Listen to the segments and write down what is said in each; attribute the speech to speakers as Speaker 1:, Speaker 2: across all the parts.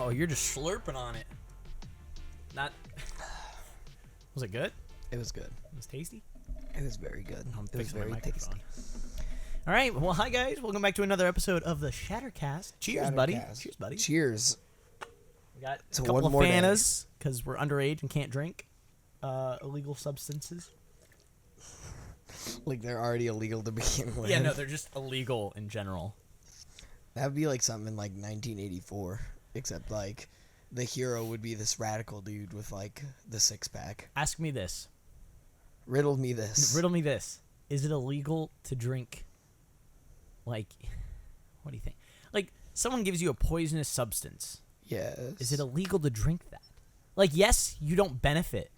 Speaker 1: Oh, you're just slurping on it. Not. Was it good?
Speaker 2: It was good.
Speaker 1: It was tasty?
Speaker 2: It was very good.
Speaker 1: I'm
Speaker 2: It was
Speaker 1: fixing my
Speaker 2: very tasty.
Speaker 1: microphone. All right. Well, hi, guys. Welcome back to another episode of the ShatterCast. Cheers, buddy.
Speaker 2: ShatterCast.
Speaker 1: Cheers, buddy.
Speaker 2: Cheers.
Speaker 1: We got
Speaker 2: So
Speaker 1: a couple
Speaker 2: one
Speaker 1: of
Speaker 2: more day.
Speaker 1: Fanas because we're underage and can't drink illegal substances.
Speaker 2: Like, they're already illegal to begin with.
Speaker 1: Yeah, no, they're just illegal in general.
Speaker 2: That would be like something in like 1984. Except, like, the hero would be this radical dude with, like, the six-pack.
Speaker 1: Ask me this.
Speaker 2: Riddle me this.
Speaker 1: Riddle me this. Is it illegal to drink, like, what do you think? Like, someone gives you a poisonous substance.
Speaker 2: Yes.
Speaker 1: Is it illegal to drink that? Like, yes, you don't benefit,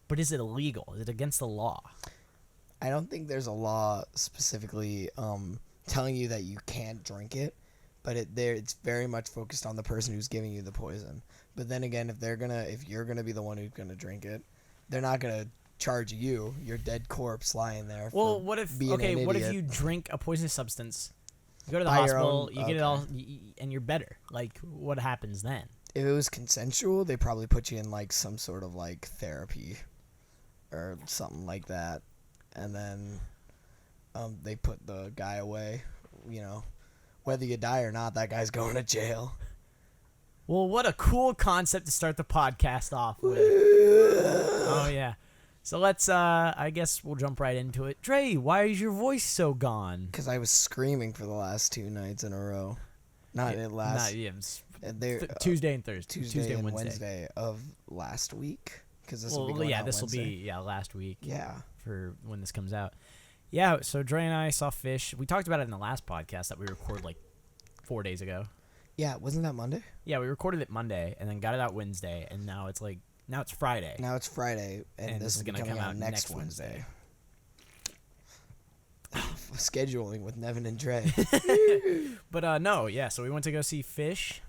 Speaker 1: but is it illegal? Is it against the law?
Speaker 2: I don't think there's a law specifically telling you that you can't drink it, but it's very much focused on the person who's giving you the poison. But then again, if you're gonna be the one who's gonna drink it, they're not gonna charge you, your dead corpse lying there.
Speaker 1: Well, what if
Speaker 2: being an
Speaker 1: what if
Speaker 2: idiot.
Speaker 1: you drink a poisonous substance, you go to the
Speaker 2: By your
Speaker 1: hospital,
Speaker 2: own-
Speaker 1: you get it all, and you're better? Like, what happens then?
Speaker 2: If it was consensual, they probably put you in like some sort of like therapy or something like that, and then they put the guy away. You know, whether you die or not, that guy's going to jail.
Speaker 1: Well, what a cool concept to start the podcast off with. Oh, yeah. So let's, I guess we'll jump right into it. Dre, why is your voice so gone?
Speaker 2: Because I was screaming for the last 2 nights in a row.
Speaker 1: Tuesday and Thursday.
Speaker 2: Tuesday and Wednesday of last week. Because this will be going out
Speaker 1: this will
Speaker 2: Wednesday.
Speaker 1: be last week.
Speaker 2: Yeah.
Speaker 1: For when this comes out. Yeah, so Dre and I saw Phish. We talked about it in the last podcast that we recorded like 4 days ago.
Speaker 2: Yeah, wasn't that Monday?
Speaker 1: Yeah, we recorded it Monday and then got it out Wednesday, and now it's Friday.
Speaker 2: Now it's Friday, and this is
Speaker 1: gonna
Speaker 2: coming
Speaker 1: come
Speaker 2: out next Wednesday. Scheduling with Nevan and Dre.
Speaker 1: But no, yeah, so we went to go see Phish.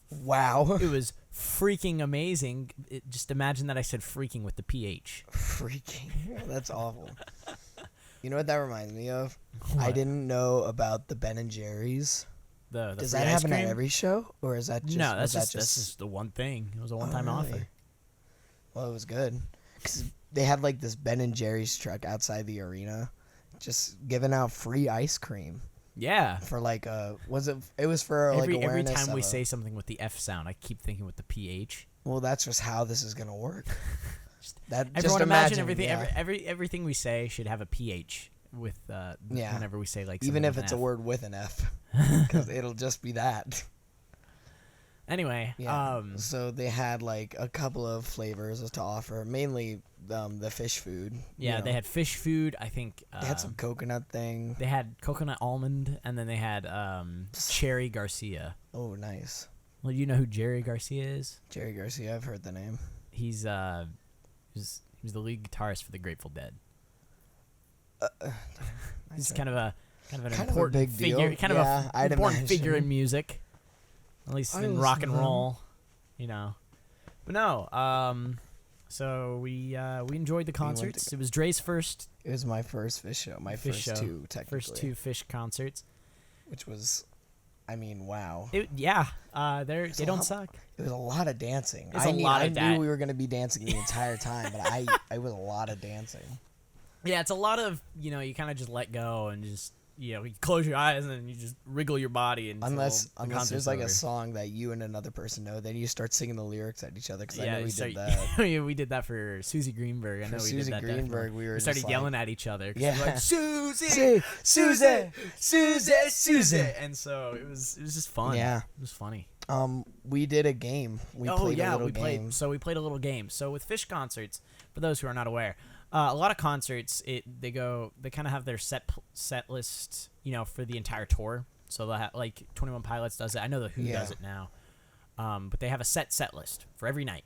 Speaker 2: Wow.
Speaker 1: It was freaking amazing. Just imagine that I said freaking with the PH.
Speaker 2: Freaking. That's awful. You know what that reminds me of?
Speaker 1: What?
Speaker 2: I didn't know about the Ben and Jerry's.
Speaker 1: Does
Speaker 2: Does that happen at every show, or is that just?
Speaker 1: No, that's just the one thing. It was a one-time offer.
Speaker 2: Well, it was good because they had like this Ben and Jerry's truck outside the arena, just giving out free ice cream.
Speaker 1: Yeah.
Speaker 2: For like it was for like awareness.
Speaker 1: Every time we say something with the F sound, I keep thinking with the PH.
Speaker 2: Well, that's just how this is gonna work.
Speaker 1: Everyone imagine everything. Yeah. Everything we say should have a PH with whenever we say like
Speaker 2: even if it's a word with an F, because it'll just be that.
Speaker 1: Anyway,
Speaker 2: yeah. So they had like a couple of flavors to offer, mainly the fish food.
Speaker 1: Yeah, they had fish food. I think
Speaker 2: they had some coconut thing.
Speaker 1: They had coconut almond, and then they had Cherry Garcia.
Speaker 2: Oh, nice.
Speaker 1: Well, you know who Jerry Garcia is?
Speaker 2: Jerry Garcia, I've heard the name.
Speaker 1: He's he was the lead guitarist for the Grateful Dead. He's kind of an important figure, kind of an important figure in music, at least in rock and roll, you know. But no, so we enjoyed the concerts. It was Dre's first.
Speaker 2: It was my first Phish show. My first two, technically.
Speaker 1: First two Phish concerts,
Speaker 2: which was, I mean, wow.
Speaker 1: They don't suck.
Speaker 2: It was a lot of dancing.
Speaker 1: I
Speaker 2: knew we were gonna be dancing the entire time, but it was a lot of dancing.
Speaker 1: Yeah, it's a lot of, you kind of just let go and just, you close your eyes and then you just wriggle your body.
Speaker 2: Unless there's like a song that you and another person know, then you start singing the lyrics at each other, because I know we did that.
Speaker 1: Yeah, we did that for Susie Greenberg. I know we did that.
Speaker 2: Greenberg,
Speaker 1: we started yelling at each other.
Speaker 2: Yeah.
Speaker 1: We were like, Susie, Susie, Susie, Susie. And so it was just fun.
Speaker 2: Yeah.
Speaker 1: It was funny.
Speaker 2: We did a game. We played a little game.
Speaker 1: So we played a little game. So with Phish concerts, for those who are not aware, a lot of concerts, they kind of have their set list, for the entire tour. So they'll have, like 21 Pilots does it. I know the Who does it now. But they have a set list for every night.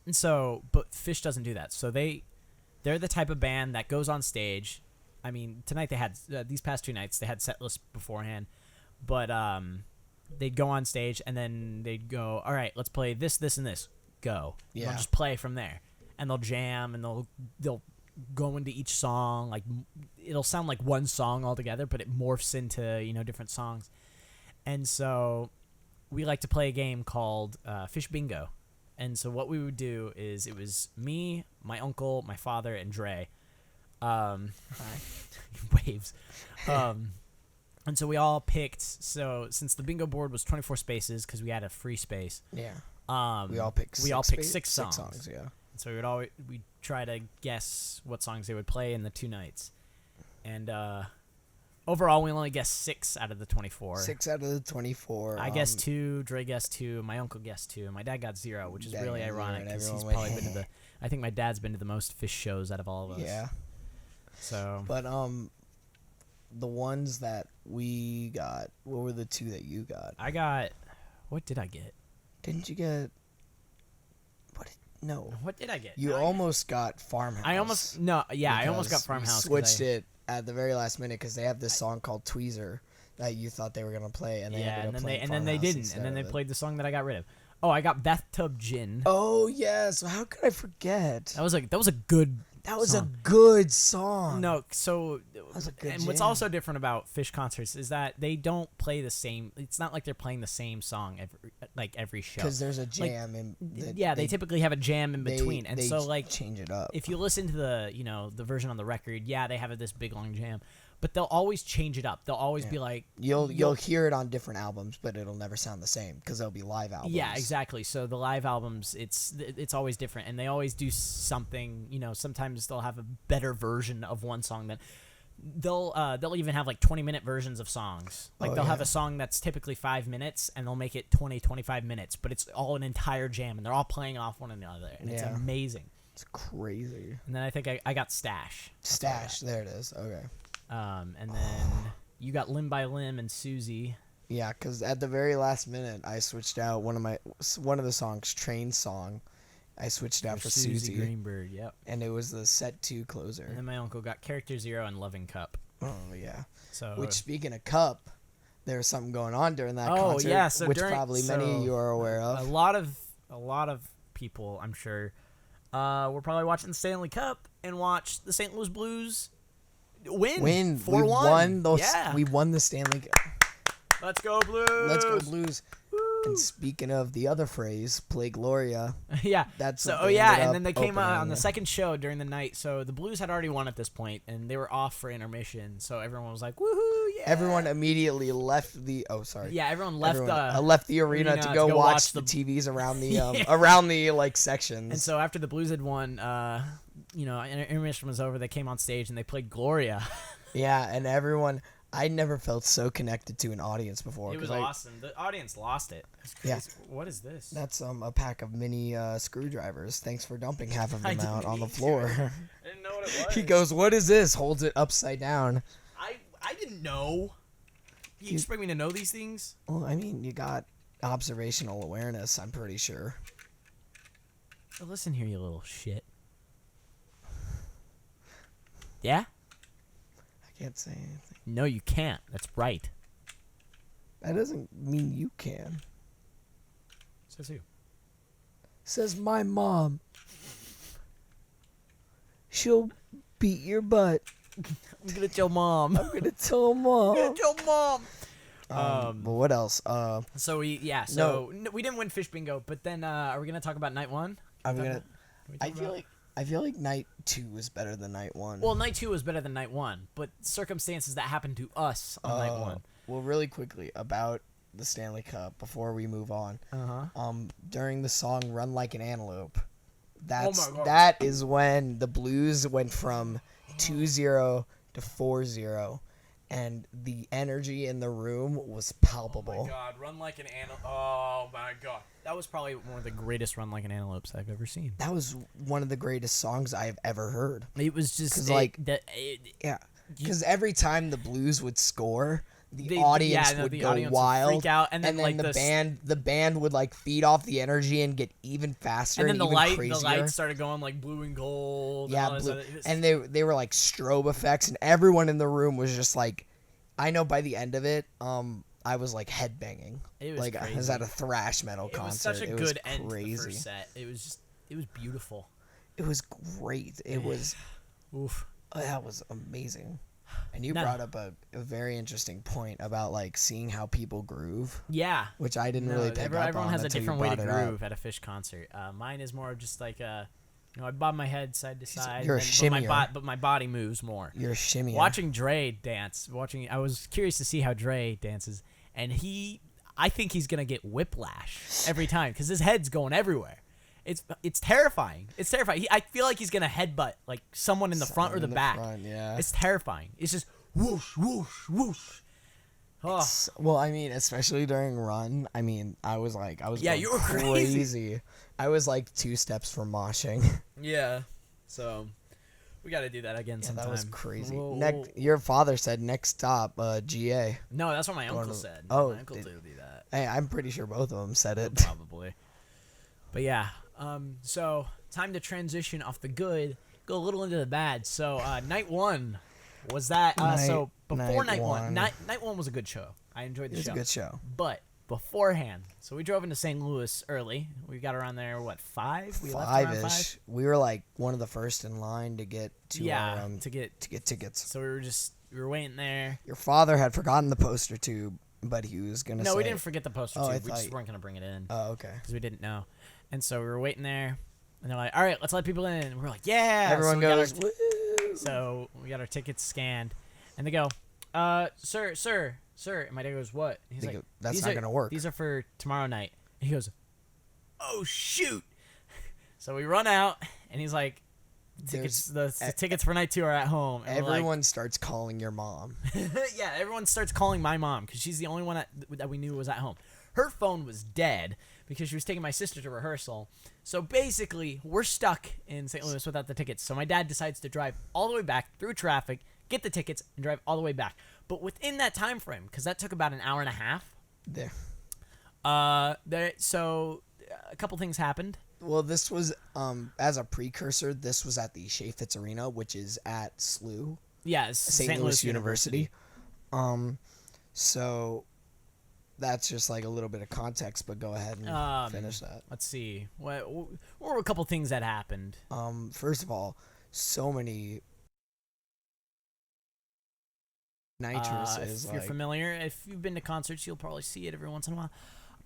Speaker 1: And so, but Phish doesn't do that. So they're the type of band that goes on stage. I mean, tonight they had these past 2 nights they had set lists beforehand, but they'd go on stage and then they'd go, all right, let's play this, this, and this. Go. Yeah. They'll just play from there. And they'll jam, and they'll go into each song. Like, it'll sound like one song altogether, but it morphs into different songs. And so we like to play a game called Phish Bingo. And so what we would do is it was me, my uncle, my father, and Dre. Waves. And so we all picked. So since the bingo board was 24 spaces because we had a free space.
Speaker 2: Yeah. We all picked.
Speaker 1: Six songs.
Speaker 2: Yeah.
Speaker 1: So we'd try to guess what songs they would play in the 2 nights, and overall we only guessed 6 out of the 24.
Speaker 2: 6 out of the 24.
Speaker 1: I guessed 2, Dre guessed 2, my uncle guessed 2, and my dad got 0, which is really ironic because he's probably been to the. I think my dad's been to the most Phish shows out of all of us.
Speaker 2: Yeah.
Speaker 1: So.
Speaker 2: But the ones that we got, what were the 2 that you got?
Speaker 1: I got. What did I get?
Speaker 2: Didn't you get? No.
Speaker 1: What did I get?
Speaker 2: You almost got Farmhouse.
Speaker 1: I almost got Farmhouse.
Speaker 2: You switched it at the very last minute because they have this song called Tweezer that you thought they were gonna play, and they ended up playing
Speaker 1: and then they didn't, and then they played the song that I got rid of. Oh, I got Bathtub Gin.
Speaker 2: Oh yes, how could I forget?
Speaker 1: That was a good.
Speaker 2: That was
Speaker 1: song.
Speaker 2: a good song.
Speaker 1: No, so
Speaker 2: that was a good
Speaker 1: and what's also different about Phish concerts is that they don't play the same. It's not like they're playing the same song every show.
Speaker 2: Because there's a jam
Speaker 1: they typically have a jam in between, and so like
Speaker 2: change it up.
Speaker 1: If you listen to the version on the record, they have this big long jam, but they'll always change it up. They'll always be like
Speaker 2: you'll hear it on different albums, but it'll never sound the same because they'll be live albums.
Speaker 1: Yeah, exactly. So the live albums, it's always different, and they always do something. Sometimes they'll have a better version of one song that they'll even have like 20-minute versions of songs. Like they'll have a song that's typically 5 minutes, and they'll make it 25 minutes, but it's all an entire jam, and they're all playing off one another, and it's amazing.
Speaker 2: It's crazy.
Speaker 1: And then I think I got Stash.
Speaker 2: Stash, there it is. Okay.
Speaker 1: And then you got Limb by Limb and Susie.
Speaker 2: Yeah, because at the very last minute, I switched out one of the songs, Train Song. I switched out for Susie
Speaker 1: Greenberg. Yep.
Speaker 2: And it was the set 2 closer.
Speaker 1: And then my uncle got Character 0 and Loving Cup.
Speaker 2: Oh yeah.
Speaker 1: So
Speaker 2: which, speaking of Cup, there was something going on during that concert.
Speaker 1: Yeah, so
Speaker 2: which probably many of you are aware of.
Speaker 1: A lot of people, I'm sure, were probably watching the Stanley Cup and watched the St. Louis Blues win 4-1.
Speaker 2: We won the Stanley Cup.
Speaker 1: Let's go Blues.
Speaker 2: Let's go Blues. Woo. And speaking of the other phrase, Play Gloria.
Speaker 1: Yeah.
Speaker 2: That's
Speaker 1: and then they came out on the second show during the night. So the Blues had already won at this point, and they were off for intermission. So everyone was like, "Woohoo!" Yeah.
Speaker 2: Everyone immediately left the. Oh, sorry.
Speaker 1: Yeah, everyone
Speaker 2: left the arena to go watch the TVs around the around the sections.
Speaker 1: And so after the Blues had won, intermission was over. They came on stage and they played Gloria.
Speaker 2: Yeah, and everyone. I never felt so connected to an audience before.
Speaker 1: It was awesome. The audience lost it.
Speaker 2: Yeah.
Speaker 1: What is this?
Speaker 2: That's a pack of mini screwdrivers. Thanks for dumping half of them out on the floor.
Speaker 1: I didn't know what it was.
Speaker 2: He goes, "What is this?" Holds it upside down.
Speaker 1: I didn't know. You expect me to know these things?
Speaker 2: Well, I mean, you got observational awareness, I'm pretty sure.
Speaker 1: Oh, listen here, you little shit. Yeah?
Speaker 2: I can't say anything.
Speaker 1: No, you can't. That's right.
Speaker 2: That doesn't mean you can.
Speaker 1: Says who?
Speaker 2: Says my mom. She'll beat your butt.
Speaker 1: I'm gonna tell mom.
Speaker 2: I'm gonna tell mom.
Speaker 1: I'm gonna tell mom.
Speaker 2: But what else?
Speaker 1: So we didn't win Phish Bingo, but then are we gonna talk about night 1?
Speaker 2: I feel like night 2 was better than night 1.
Speaker 1: Well, night 2 was better than night 1, but circumstances that happened to us on night 1.
Speaker 2: Well, really quickly about the Stanley Cup before we move on. During the song "Run Like an Antelope," that is when the Blues went from 2-0 to 4-0, and the energy in the room was palpable.
Speaker 1: Oh my god, Run Like an Antelope. Oh my god. That was probably one of the greatest Run Like an Antelopes I've ever seen.
Speaker 2: That was one of the greatest songs I've ever heard.
Speaker 1: It was just
Speaker 2: because every time the Blues would score, the audience would go wild,
Speaker 1: would freak out, and then like
Speaker 2: the band would like feed off the energy and get even faster,
Speaker 1: and then the
Speaker 2: crazier.
Speaker 1: lights started going like blue and gold.
Speaker 2: Yeah, and they were like strobe effects, and everyone in the room was just like, I know by the end of it, I was like headbanging. It was like crazy. I was at a thrash metal concert.
Speaker 1: It was such a good end to the first set. It was beautiful.
Speaker 2: It was great. It was.
Speaker 1: Oof.
Speaker 2: That was amazing. And you
Speaker 1: No.
Speaker 2: brought up a very interesting point about like seeing how people groove,
Speaker 1: Yeah.
Speaker 2: which I didn't
Speaker 1: No,
Speaker 2: really pick up
Speaker 1: everyone
Speaker 2: on
Speaker 1: has a
Speaker 2: until you
Speaker 1: different way to
Speaker 2: brought it up.
Speaker 1: groove at a Phish concert. Mine is more of just like I bob my head side to side.
Speaker 2: You're a shimmier.
Speaker 1: but my body moves more.
Speaker 2: You're a shimmy.
Speaker 1: Watching Dre dance, I was curious to see how Dre dances, and I think he's gonna get whiplash every time because his head's going everywhere. It's terrifying. It's terrifying. I feel like he's gonna headbutt like someone in the front or the back.
Speaker 2: Yeah.
Speaker 1: It's terrifying. It's just whoosh whoosh whoosh. Oh.
Speaker 2: Well, I mean, especially during run. I mean, I was
Speaker 1: Yeah,
Speaker 2: going
Speaker 1: you were crazy.
Speaker 2: I was like 2 steps from moshing.
Speaker 1: Yeah. So we got to do that again
Speaker 2: Yeah,
Speaker 1: sometime.
Speaker 2: that was crazy.
Speaker 1: Whoa.
Speaker 2: Your father said next stop, GA.
Speaker 1: No, that's what my
Speaker 2: Going
Speaker 1: uncle
Speaker 2: to-
Speaker 1: said.
Speaker 2: oh,
Speaker 1: My uncle
Speaker 2: did-
Speaker 1: did do that.
Speaker 2: Hey, I'm pretty sure both of them said it.
Speaker 1: Probably. But yeah. So time to transition off the good, go a little into the bad. So night one was that. So before night one, night one was a good show. I enjoyed the
Speaker 2: It was
Speaker 1: show.
Speaker 2: a good show.
Speaker 1: But beforehand, so we drove into St. Louis early. We got around there, what, 5? We left around 5?
Speaker 2: 5-ish. We were like one of the first in line to get to our,
Speaker 1: to get.
Speaker 2: to get tickets.
Speaker 1: So we were waiting there.
Speaker 2: Your father had forgotten the poster tube, but he was gonna.
Speaker 1: No,
Speaker 2: say,
Speaker 1: we didn't forget the poster
Speaker 2: Oh,
Speaker 1: tube.
Speaker 2: I
Speaker 1: We just
Speaker 2: thought-
Speaker 1: weren't gonna bring it in
Speaker 2: Oh, okay.
Speaker 1: because we didn't know. And so we were waiting there, and they're like, "All right, let's let people in." And we're like, "Yeah!"
Speaker 2: Everyone
Speaker 1: so we got
Speaker 2: goes.
Speaker 1: our
Speaker 2: Woo!
Speaker 1: So we got our tickets scanned, and they go, sir." And my dad goes, "What?" And he's
Speaker 2: They
Speaker 1: like,
Speaker 2: go, "That's
Speaker 1: "These
Speaker 2: not
Speaker 1: are-
Speaker 2: gonna work."
Speaker 1: These are for tomorrow night." And he goes, "Oh shoot!" So we run out, and he's like, "Tickets, the tickets for night 2 are at home." And we're like,
Speaker 2: Everyone starts calling your mom.
Speaker 1: yeah, everyone starts calling my mom because she's the only one that we knew was at home. Her phone was dead because she was taking my sister to rehearsal. So basically, we're stuck in St. Louis without the tickets. So my dad decides to drive all the way back through traffic, get the tickets, and drive all the way back. But within that time frame, because that took about an hour and a half,
Speaker 2: There.
Speaker 1: so a couple things happened.
Speaker 2: Well, this was as a precursor. This was at the Chaffetz Arena, which is at SLU,
Speaker 1: Yeah, it's
Speaker 2: St. Louis University. So that's just like a little bit of context. But go ahead and finish that.
Speaker 1: Let's see. What were a couple things that happened?
Speaker 2: First of all, so many nitrous is
Speaker 1: if you're
Speaker 2: like
Speaker 1: familiar, if you've been to concerts, you'll probably see it every once in a while.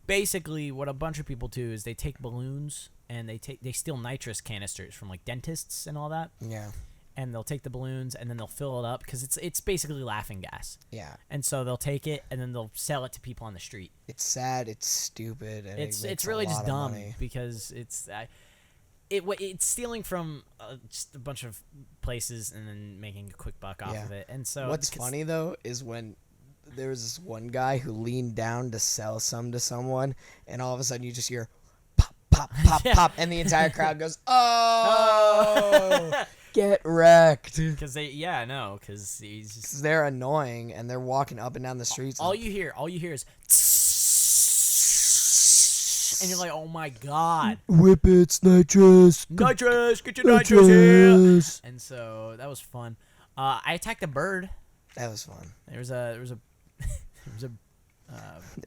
Speaker 1: Basically, what a bunch of people do is they take balloons and they steal nitrous canisters from like dentists and all that,
Speaker 2: yeah,
Speaker 1: and they'll take the balloons and then they'll fill it up because it's basically laughing gas.
Speaker 2: yeah.
Speaker 1: And so they'll take it and then they'll sell it to people on the street.
Speaker 2: It's sad. It's stupid. And
Speaker 1: It's really just dumb because it's stealing from just a bunch of places and then making a quick buck off of it. And so
Speaker 2: what's funny though is when there was this one guy who leaned down to sell some to someone, and all of a sudden you just hear pop, pop, pop,
Speaker 1: Yeah.
Speaker 2: pop, and the entire crowd goes, "Oh, get wrecked!"
Speaker 1: Because because he's just
Speaker 2: 'Cause they're annoying and they're walking up and down the streets.
Speaker 1: all you hear is and you're like, oh my god,
Speaker 2: Whippets, nitrous,
Speaker 1: nitrous, get your nitrous here. And so that was fun. I attacked a bird.
Speaker 2: That was fun.
Speaker 1: There was a
Speaker 2: There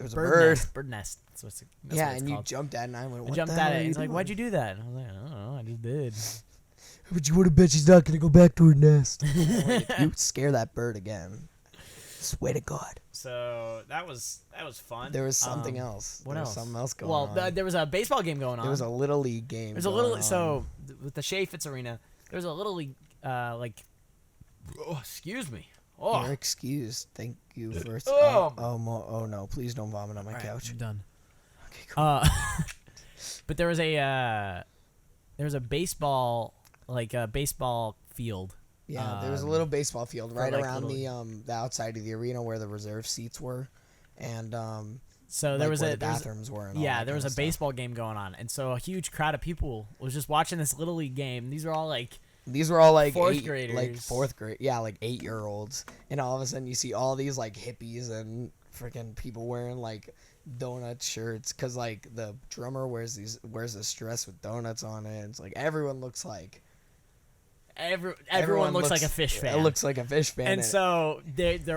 Speaker 2: was a
Speaker 1: bird
Speaker 2: bird.
Speaker 1: nest. Bird nest. That's what
Speaker 2: Yeah,
Speaker 1: it's
Speaker 2: and you
Speaker 1: called.
Speaker 2: jumped at it, and I went,
Speaker 1: I
Speaker 2: "What
Speaker 1: jumped
Speaker 2: the
Speaker 1: at
Speaker 2: hell
Speaker 1: it.
Speaker 2: are
Speaker 1: And
Speaker 2: you
Speaker 1: he's like,
Speaker 2: doing?"
Speaker 1: why'd you do that? And I was like, I don't know. I just did.
Speaker 2: But you would have bet she's not gonna go back to her nest. You scare that bird again. Swear to God.
Speaker 1: So that was fun.
Speaker 2: There was something else.
Speaker 1: What
Speaker 2: There was
Speaker 1: else?
Speaker 2: something else going
Speaker 1: Well,
Speaker 2: on.
Speaker 1: there was a baseball game going on.
Speaker 2: There was a little league game.
Speaker 1: There's a
Speaker 2: going
Speaker 1: little
Speaker 2: on.
Speaker 1: so with the Chaffetz Arena. There's a little league excuse me. Oh,
Speaker 2: You're excused. Thank you for.
Speaker 1: Oh.
Speaker 2: Oh no! Please don't vomit on my
Speaker 1: All right,
Speaker 2: couch.
Speaker 1: I'm done.
Speaker 2: Okay, cool.
Speaker 1: But there was a baseball baseball field.
Speaker 2: Yeah, there was a little baseball field right
Speaker 1: like
Speaker 2: around
Speaker 1: little-
Speaker 2: the outside of the arena where the reserve seats were, and
Speaker 1: So
Speaker 2: like
Speaker 1: there was
Speaker 2: where
Speaker 1: a
Speaker 2: the bathrooms were. And all
Speaker 1: yeah,
Speaker 2: that
Speaker 1: there was
Speaker 2: kind
Speaker 1: a
Speaker 2: of stuff.
Speaker 1: baseball game going on, and so a huge crowd of people was just watching this little league game. These are all like
Speaker 2: These were all like
Speaker 1: fourth graders.
Speaker 2: like fourth grade, yeah, like 8-year-olds, and all of a sudden you see all these like hippies and freaking people wearing like donut shirts, cause like the drummer wears this dress with donuts on it. It's like everyone looks like
Speaker 1: everyone looks like a Phish fan.
Speaker 2: It looks like a Phish fan.
Speaker 1: And so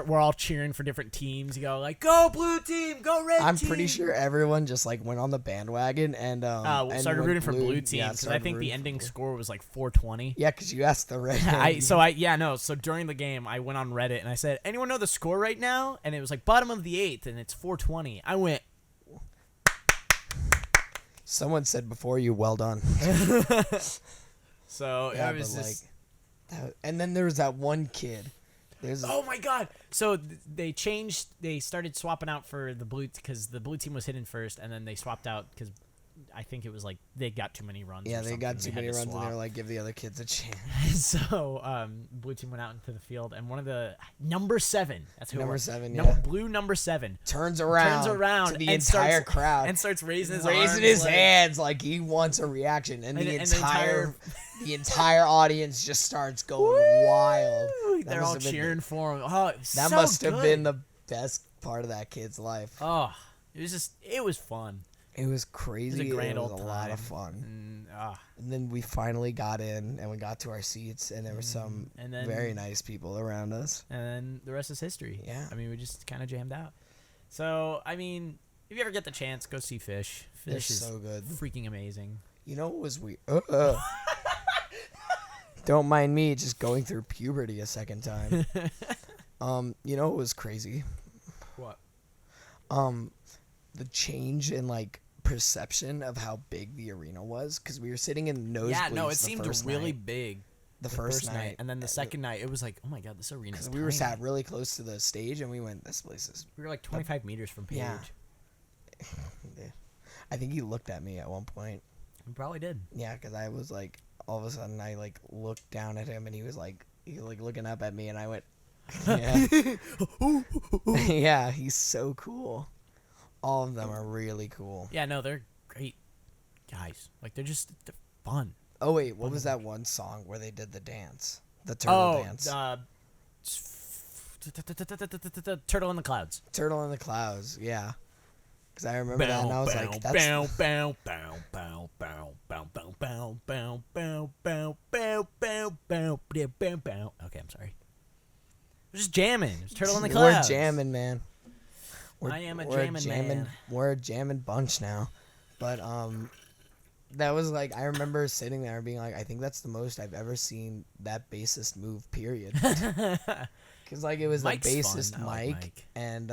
Speaker 1: we're all cheering for different teams. You go like, go blue team, go red team.
Speaker 2: I'm pretty sure everyone just like went on the bandwagon and
Speaker 1: started rooting for blue team because I think the ending score was like 420.
Speaker 2: Yeah, because you asked the red.
Speaker 1: So during the game I went on Reddit and I said, anyone know the score right now? And it was like bottom of the 8th and it's 420. I went.
Speaker 2: Someone said before you, well done.
Speaker 1: So
Speaker 2: yeah,
Speaker 1: it was just.
Speaker 2: And then there was that one kid.
Speaker 1: Oh my god! So they started swapping out for the blue because the blue team was hidden first, and then they swapped out because I think it was like they got too many runs.
Speaker 2: Yeah, they got too many runs,
Speaker 1: swap.
Speaker 2: and they were like, give the other kids a chance.
Speaker 1: So blue team went out into the field, and one of the number 7. That's who
Speaker 2: number
Speaker 1: it was.
Speaker 2: 7. Yeah.
Speaker 1: Blue number 7
Speaker 2: turns around
Speaker 1: to
Speaker 2: the entire crowd
Speaker 1: and starts raising
Speaker 2: his hands like he wants a reaction, and the entire audience just starts going wild.
Speaker 1: They're all cheering for him. Oh,
Speaker 2: that must have been the best part of that kid's life.
Speaker 1: Oh, it was fun.
Speaker 2: It was crazy.
Speaker 1: It was a grand
Speaker 2: old
Speaker 1: time.
Speaker 2: A lot of fun. And then we finally got in, and we got to our seats, and there were some very nice people around us.
Speaker 1: And then the rest is history.
Speaker 2: Yeah.
Speaker 1: I mean, we just kind of jammed out. So, I mean, if you ever get the chance, go see Phish. Phish is so good. Freaking amazing.
Speaker 2: You know what was weird? Don't mind me just going through puberty a second time. You know what was crazy?
Speaker 1: What?
Speaker 2: The change in like perception of how big the arena was, because we were sitting in nosebleeds.
Speaker 1: Yeah, no, it seemed really big.
Speaker 2: The first night,
Speaker 1: and then the second night, it was like, oh my god, this arena. Because
Speaker 2: we were sat really close to the stage, and we went, this place is.
Speaker 1: We were like 25 meters from Paige.
Speaker 2: Yeah. I think he looked at me at one point.
Speaker 1: He probably did.
Speaker 2: Yeah, because I was like, all of a sudden, I like looked down at him, and he was like looking up at me, and I went, yeah, yeah, he's so cool. All of them are really cool.
Speaker 1: Yeah, no, they're great guys. Like they're fun.
Speaker 2: Oh wait, what was that one song where they did the dance? The turtle dance.
Speaker 1: Turtle in the Clouds.
Speaker 2: Turtle in the Clouds, yeah. Because I remember that, and I was like, that's...
Speaker 1: Okay, I'm sorry. We're just jamming. It's Turtle in the Clouds.
Speaker 2: We're jamming, man.
Speaker 1: I am a jamming man.
Speaker 2: We're a jamming bunch now. But that was like, I remember sitting there and being like, I think that's the most I've ever seen that bassist move, period. Because like it was
Speaker 1: Mike's
Speaker 2: the bassist
Speaker 1: fun.
Speaker 2: Mike and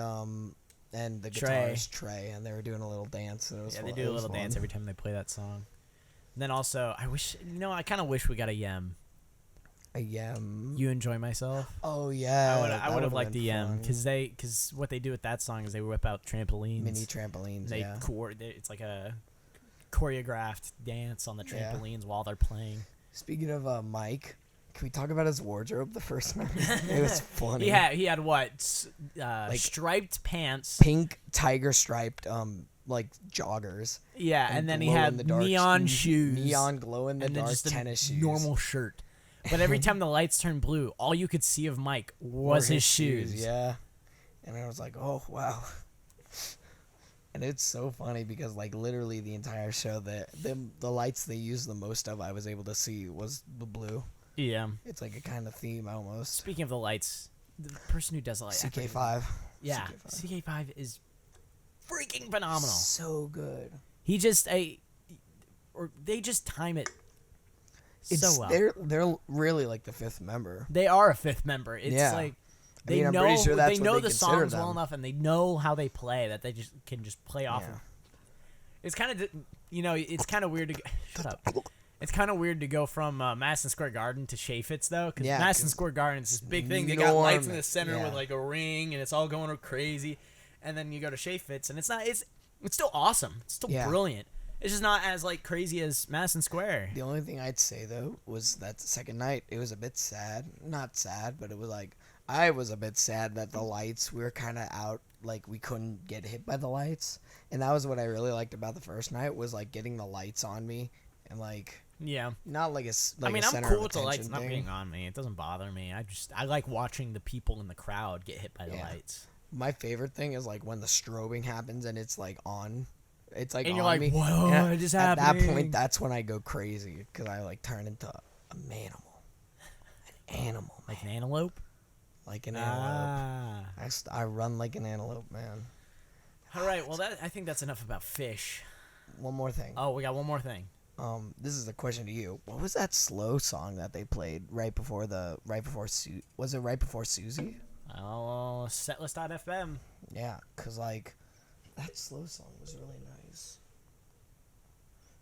Speaker 2: the guitarist Trey, and they were doing a little dance. And it was
Speaker 1: they do a little dance every time they play that song. And then also, I kind of wish we got a Yem.
Speaker 2: A Yem.
Speaker 1: You Enjoy Myself.
Speaker 2: Oh yeah,
Speaker 1: I would have liked the Yem because what they do with that song is they whip out trampolines,
Speaker 2: mini trampolines.
Speaker 1: It's like a choreographed dance on the trampolines while they're playing.
Speaker 2: Speaking of Mike, can we talk about his wardrobe the first night? It was funny.
Speaker 1: He had what? Striped pants,
Speaker 2: pink tiger striped like joggers.
Speaker 1: Yeah, and then he had neon shoes,
Speaker 2: neon glow in the dark tennis shoes,
Speaker 1: normal shirt. But every time the lights turned blue, all you could see of Mike was his shoes.
Speaker 2: Yeah. And I was like, oh, wow. And it's so funny because, like, literally the entire show, the lights they used the most of, I was able to see was the blue.
Speaker 1: Yeah.
Speaker 2: It's like a kind of theme almost.
Speaker 1: Speaking of the lights, the person who does the lights.
Speaker 2: CK5.
Speaker 1: Yeah. CK5 is freaking phenomenal.
Speaker 2: So good.
Speaker 1: They just time it so well.
Speaker 2: They're really like the fifth member.
Speaker 1: They are a fifth member. It's like they
Speaker 2: I'm pretty sure that's
Speaker 1: they know
Speaker 2: what
Speaker 1: the songs well enough, and they know how they play that they just can play off of. It's kind of it's kind of weird to shut up. It's kind of weird to go from Madison Square Garden to Chaffetz though, because Madison Square Garden is this big thing. They got lights in the center with like a ring, and it's all going crazy. And then you go to Chaffetz, and it's not. It's still awesome. It's still brilliant. It's just not as like crazy as Madison Square.
Speaker 2: The only thing I'd say though was that the second night it was a bit sad. Not sad, but it was like I was a bit sad that the lights we were kind of out, like we couldn't get hit by the lights. And that was what I really liked about the first night was like getting the lights on me and like not like a
Speaker 1: I mean,
Speaker 2: I'm
Speaker 1: cool with the lights not being on me. It doesn't bother me. I like watching the people in the crowd get hit by the lights.
Speaker 2: My favorite thing is like when the strobing happens and it's like on. It's like
Speaker 1: and
Speaker 2: on
Speaker 1: you're like,
Speaker 2: me.
Speaker 1: whoa, it just happened.
Speaker 2: At that point, that's when I go crazy because I like turn into a manimal. animal.
Speaker 1: Like an antelope?
Speaker 2: Like an antelope. I run like an antelope, man.
Speaker 1: All right, well, I think that's enough about Phish.
Speaker 2: One more thing.
Speaker 1: Oh, we got one more thing.
Speaker 2: This is a question to you. What was that slow song that they played was it right before Susie?
Speaker 1: Oh, setlist.fm.
Speaker 2: Yeah, cause like that slow song was really nice.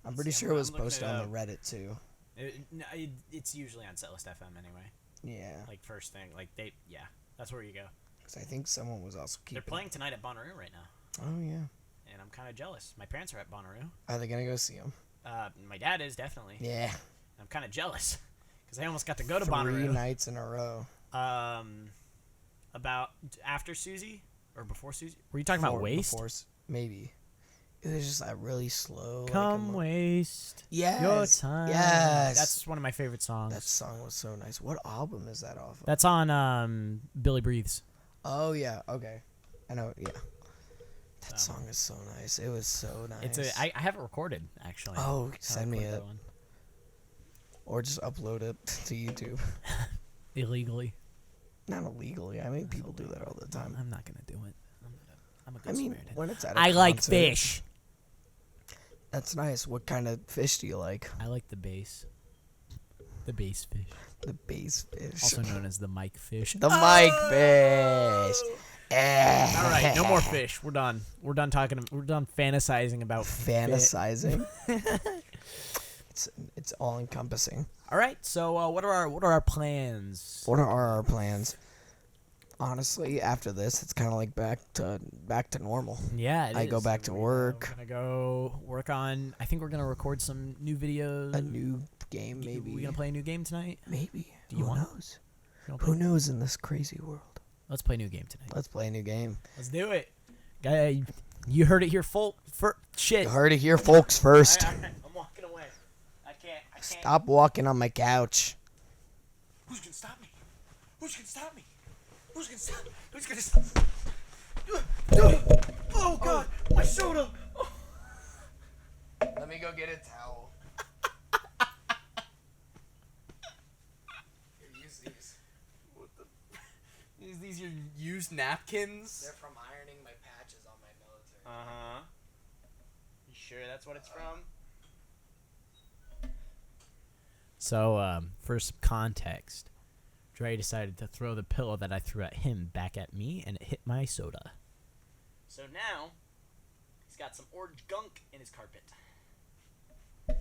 Speaker 2: I'm pretty sure it was posted on the Reddit too.
Speaker 1: It's usually on setlist.fm anyway.
Speaker 2: Yeah.
Speaker 1: Like first thing, that's where you go.
Speaker 2: Cause I think someone was also keeping.
Speaker 1: They're playing tonight at Bonnaroo right now.
Speaker 2: Oh yeah.
Speaker 1: And I'm kind of jealous. My parents are at Bonnaroo.
Speaker 2: Are they gonna go see him?
Speaker 1: My dad is definitely.
Speaker 2: Yeah.
Speaker 1: I'm kind of jealous because I almost got to go to Bonnaroo
Speaker 2: 3 nights in a row.
Speaker 1: About after Susie or before Susie? Were you talking about Waste?
Speaker 2: Before, maybe. It was just like really slow.
Speaker 1: Come waste.
Speaker 2: Yes.
Speaker 1: Your time.
Speaker 2: Yes.
Speaker 1: That's one of my favorite songs.
Speaker 2: That song was so nice. What album is that off of?
Speaker 1: That's on Billy Breathes.
Speaker 2: Oh yeah. Okay. I know. Yeah. That song is so nice. It was so nice.
Speaker 1: I have it recorded actually.
Speaker 2: Oh, send me it. Or just upload it to YouTube.
Speaker 1: Illegally.
Speaker 2: Not illegally. I mean, people do that all the time.
Speaker 1: I'm not gonna do it. I'm a good Samaritan.
Speaker 2: When it's at a
Speaker 1: I
Speaker 2: concert,
Speaker 1: like Phish.
Speaker 2: That's nice. What kind of fish do you like?
Speaker 1: I like the bass. The bass fish.
Speaker 2: The bass fish.
Speaker 1: Also known as the mic fish.
Speaker 2: The mic fish.
Speaker 1: All right, no more fish. We're done. We're done talking. We're done fantasizing about
Speaker 2: fantasizing. It's all encompassing.
Speaker 1: All right. So what are our plans?
Speaker 2: What are our plans? Honestly, after this, it's kind of like back to normal.
Speaker 1: Yeah,
Speaker 2: I go back to work.
Speaker 1: We're gonna go work on. I think we're gonna record some new videos.
Speaker 2: A new game, maybe.
Speaker 1: We gonna play a new game tonight?
Speaker 2: Maybe.
Speaker 1: Who
Speaker 2: knows? Who knows in this crazy world?
Speaker 1: Let's play a new game tonight.
Speaker 2: Let's play a new game.
Speaker 1: Let's do it. Guy, you heard it here, shit.
Speaker 2: You heard it here, folks. First.
Speaker 1: I'm walking away. I can't.
Speaker 2: Stop walking on my couch.
Speaker 1: Who's gonna stop me? Who's gonna stop me? Who's gonna stop me? Who's gonna stop me? Oh God, my soda. Oh.
Speaker 2: Let me go get a towel. Here, use these.
Speaker 1: What the? These are used napkins?
Speaker 2: They're from ironing my patches on my military.
Speaker 1: Uh-huh. You sure that's what it's from? So, for some context, Dre decided to throw the pillow that I threw at him back at me, and it hit my soda. So now, he's got some orange gunk in his carpet. Which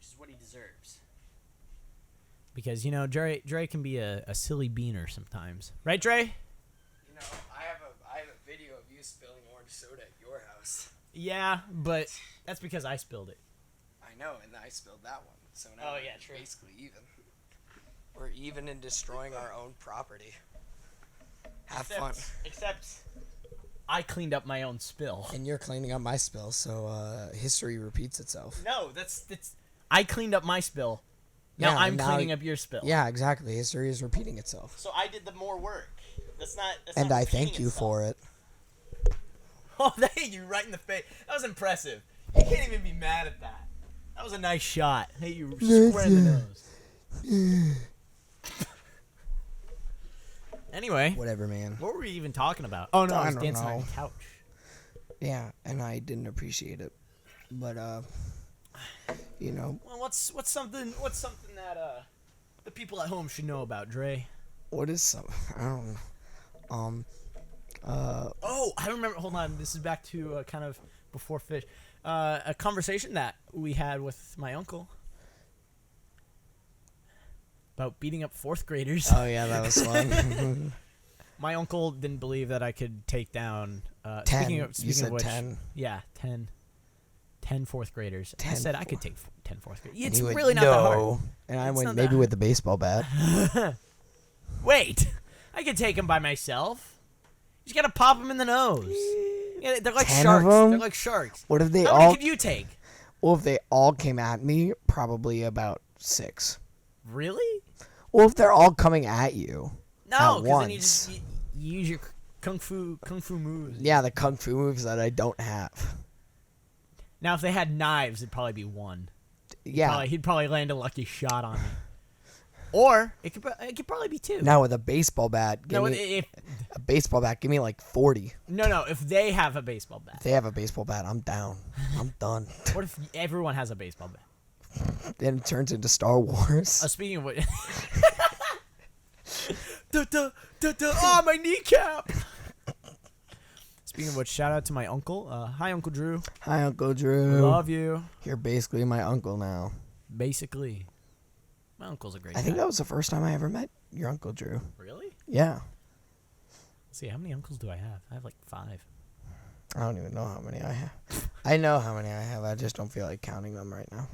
Speaker 1: is what he deserves. Because, Dre can be a silly beaner sometimes. Right, Dre?
Speaker 2: I have a video of you spilling orange soda at your house.
Speaker 1: Yeah, but that's because I spilled it.
Speaker 2: I know, and I spilled that one. So now we're basically even. We're even in destroying our own property. Have fun.
Speaker 1: Except I cleaned up my own spill.
Speaker 2: And you're cleaning up my spill, so history repeats itself.
Speaker 1: No, that's I cleaned up my spill. Now I'm cleaning up your spill.
Speaker 2: Yeah, exactly. History is repeating itself.
Speaker 1: So I did the more work. That's
Speaker 2: and
Speaker 1: not
Speaker 2: I thank you for it.
Speaker 1: Oh, they hit you right in the face. That was impressive. You can't even be mad at that. That was a nice shot. Hey, you square in the nose. Anyway.
Speaker 2: Whatever, man.
Speaker 1: What were we even talking about? Oh, no, I was dancing on the couch.
Speaker 2: Yeah, and I didn't appreciate it. But,
Speaker 1: Well, what's something that the people at home should know about, Dre?
Speaker 2: What is some? I don't know.
Speaker 1: Oh, I remember. Hold on. This is back to kind of before Phish. A conversation that we had with my uncle about beating up fourth graders.
Speaker 2: Oh yeah, that was fun.
Speaker 1: My uncle didn't believe that I could take down.
Speaker 2: 10.
Speaker 1: Speaking of which,
Speaker 2: 10.
Speaker 1: Yeah, 10 fourth graders. 10 I said I could take 10 fourth graders. It's
Speaker 2: went,
Speaker 1: really not that hard.
Speaker 2: And I went maybe with the baseball bat.
Speaker 1: Wait, I could take them by myself. You just gotta pop them in the nose. Yeah, they're like sharks. They're like sharks.
Speaker 2: What if they
Speaker 1: How many could you take?
Speaker 2: Well, if they all came at me, probably about 6.
Speaker 1: Really?
Speaker 2: Well, if they're all coming at you
Speaker 1: no,
Speaker 2: at
Speaker 1: once.
Speaker 2: Then
Speaker 1: you use your kung fu moves.
Speaker 2: Yeah, the kung fu moves that I don't have.
Speaker 1: Now, if they had knives, it'd probably be 1.
Speaker 2: Yeah.
Speaker 1: He'd probably land a lucky shot on me. Or it could probably be 2.
Speaker 2: Now with a baseball bat, give
Speaker 1: No,
Speaker 2: me a baseball bat. Give me like 40.
Speaker 1: No. If they have a baseball bat.
Speaker 2: If they have a baseball bat, I'm down. I'm done.
Speaker 1: What if everyone has a baseball bat?
Speaker 2: Then it turns into Star Wars.
Speaker 1: Speaking of what, oh, my kneecap. Speaking of which, shout out to my uncle. Hi, Uncle Drew.
Speaker 2: Hi, Uncle Drew.
Speaker 1: Love you.
Speaker 2: You're basically my uncle now.
Speaker 1: Basically, my uncle's a great guy.
Speaker 2: I think that was the first time I ever met your Uncle Drew.
Speaker 1: Really?
Speaker 2: Yeah.
Speaker 1: Let's see, how many uncles do I have? I have like 5.
Speaker 2: I don't even know how many I have. I know how many I have. I just don't feel like counting them right now.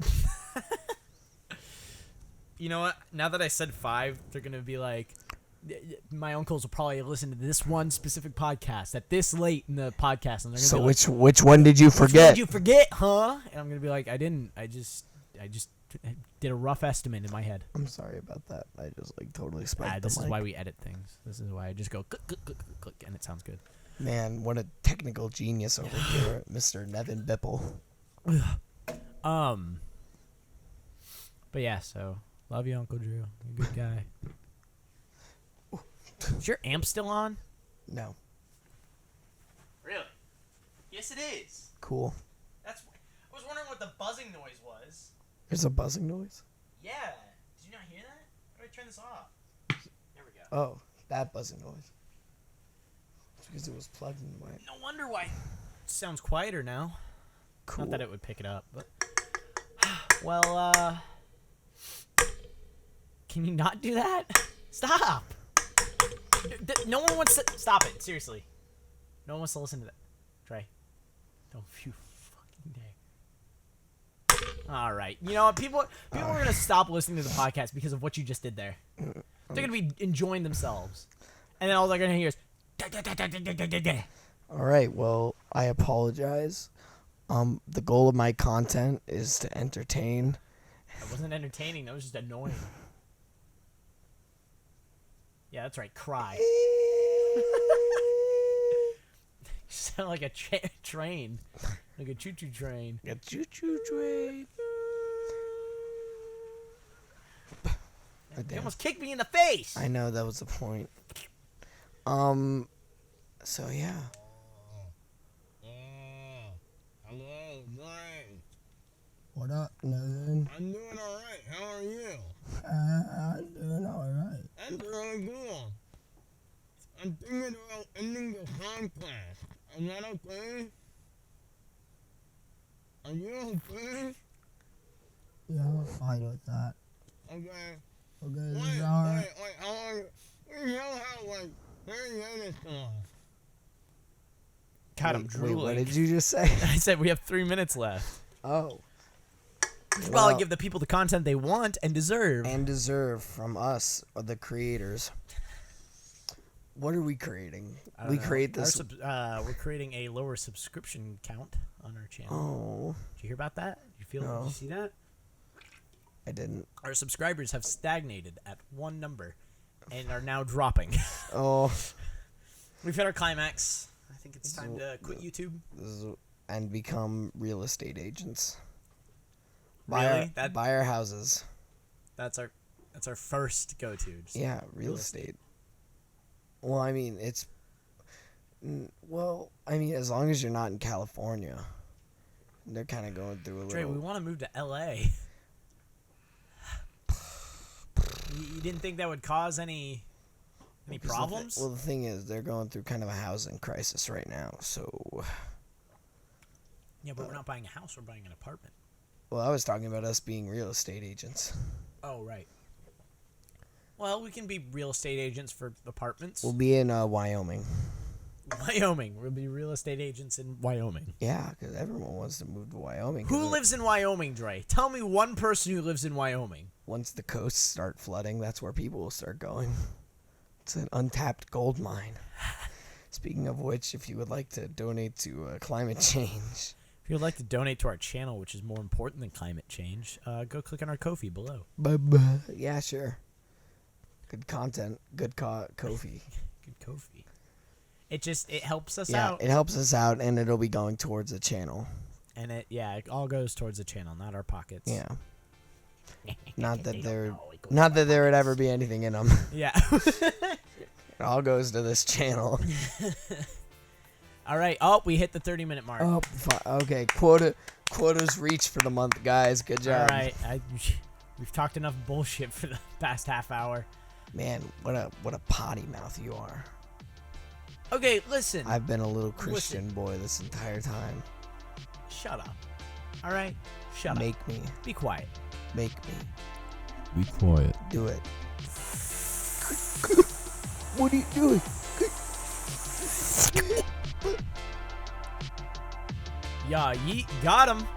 Speaker 1: You know what? Now that I said 5, they're gonna be like, my uncles will probably listen to this one specific podcast at this late in the podcast, and they're gonna be
Speaker 2: So which one did you forget?
Speaker 1: Which one did you forget, huh? And I'm gonna be like, I didn't. I just did a rough estimate in my head.
Speaker 2: I'm sorry about that. I just like totally spiked the
Speaker 1: This is
Speaker 2: mic.
Speaker 1: why we edit things. This is why I just go click, click, click, click, click, and it sounds good.
Speaker 2: Man, what a technical genius over here, Mr. Nevan Bipple.
Speaker 1: But yeah, so love you, Uncle Drew. You're a good guy. Is your amp still on?
Speaker 2: No.
Speaker 1: Really? Yes, it is.
Speaker 2: Cool.
Speaker 1: I was wondering what the buzzing noise was.
Speaker 2: There's a buzzing noise?
Speaker 1: Yeah. Did you not hear that? How do I turn this off? There we go.
Speaker 2: Oh, that buzzing noise. It's because it was plugged in the mic.
Speaker 1: No wonder why it sounds quieter now.
Speaker 2: Cool.
Speaker 1: Not that it would pick it up, but... Well, can you not do that? Stop! No one wants to... Stop it, seriously. No one wants to listen to that. Trey. Don't you fucking dare. Alright. You know what? People are going to stop listening to the podcast because of what you just did there. They're going to be enjoying themselves. And then all they're going to hear is...
Speaker 2: Alright, well, I apologize. The goal of my content is to entertain.
Speaker 1: That wasn't entertaining. That was just annoying. Yeah, that's right. Cry. You sound like a train. Like a choo-choo train.
Speaker 2: A choo-choo train.
Speaker 1: You almost kicked me in the face.
Speaker 2: I know, that was the point. So yeah.
Speaker 3: Hello, Dre.
Speaker 2: What up, Nevan?
Speaker 3: I'm doing alright. How are you?
Speaker 2: I'm doing alright.
Speaker 3: That's really cool. I'm thinking about ending the podcast. Is that okay? Are you okay?
Speaker 2: Yeah, I'm fine with that.
Speaker 3: Okay.
Speaker 2: Okay,
Speaker 3: Wait, how long? We still have like 30 minutes left.
Speaker 1: God, I'm
Speaker 2: Wait,
Speaker 1: drooling.
Speaker 2: what did you just say?
Speaker 1: I said we have 3 minutes left.
Speaker 2: Oh.
Speaker 1: We should probably give the people the content they want and deserve.
Speaker 2: And deserve from us, the creators. What are we creating?
Speaker 1: I don't
Speaker 2: We
Speaker 1: know.
Speaker 2: create this.
Speaker 1: We're creating a lower subscription count on our channel.
Speaker 2: Oh,
Speaker 1: Did you hear about that? Did
Speaker 2: No.
Speaker 1: you see that?
Speaker 2: I didn't.
Speaker 1: Our subscribers have stagnated at one number and are now dropping.
Speaker 2: Oh,
Speaker 1: We've hit our climax. I think it's time to quit YouTube.
Speaker 2: and become real estate agents.
Speaker 1: Really?
Speaker 2: Buy our houses.
Speaker 1: That's our first go-to. Just
Speaker 2: Yeah, real estate. Well, I mean, as long as you're not in California. They're kind of going through a
Speaker 1: Dre,
Speaker 2: little.
Speaker 1: we want to move to LA. You didn't think that would cause any problems?
Speaker 2: Well, the thing is, they're going through kind of a housing crisis right now. So,
Speaker 1: Yeah, but we're not buying a house. We're buying an apartment.
Speaker 2: well, I was talking about us being real estate agents.
Speaker 1: Oh, right. Well, we can be real estate agents for apartments.
Speaker 2: We'll be in Wyoming.
Speaker 1: Wyoming. We'll be real estate agents in Wyoming.
Speaker 2: Yeah, because everyone wants to move to Wyoming.
Speaker 1: Who lives in Wyoming, Dre? Tell me one person who lives in Wyoming.
Speaker 2: Once the coasts start flooding, that's where people will start going. It's an untapped gold mine. Speaking of which, if you would like to donate to climate change.
Speaker 1: If you'd like to donate to our channel, which is more important than climate change, go click on our Ko-fi below.
Speaker 2: Yeah, sure. Good content. Good Ko-fi.
Speaker 1: Good Ko-fi. It helps us
Speaker 2: Yeah,
Speaker 1: out.
Speaker 2: it helps us out, and it'll be going towards the channel.
Speaker 1: And it all goes towards the channel, not our pockets.
Speaker 2: Yeah. Not that they're
Speaker 1: No, it Michael.
Speaker 2: Not that there would ever be anything in them.
Speaker 1: Yeah.
Speaker 2: It all goes to this channel.
Speaker 1: All right. Oh, we hit the 30-minute mark.
Speaker 2: Oh, okay. Quota's reached for the month, guys. Good job.
Speaker 1: All right. We've talked enough bullshit for the past half hour.
Speaker 2: Man, what a potty mouth you are.
Speaker 1: Okay, listen.
Speaker 2: I've been a little Christian boy this entire time.
Speaker 1: Shut up. All right? Shut up.
Speaker 2: Make me.
Speaker 1: Be quiet.
Speaker 2: Make me.
Speaker 4: Be quiet.
Speaker 2: Do it. What are you doing?
Speaker 1: Yeah, yeet. Got him.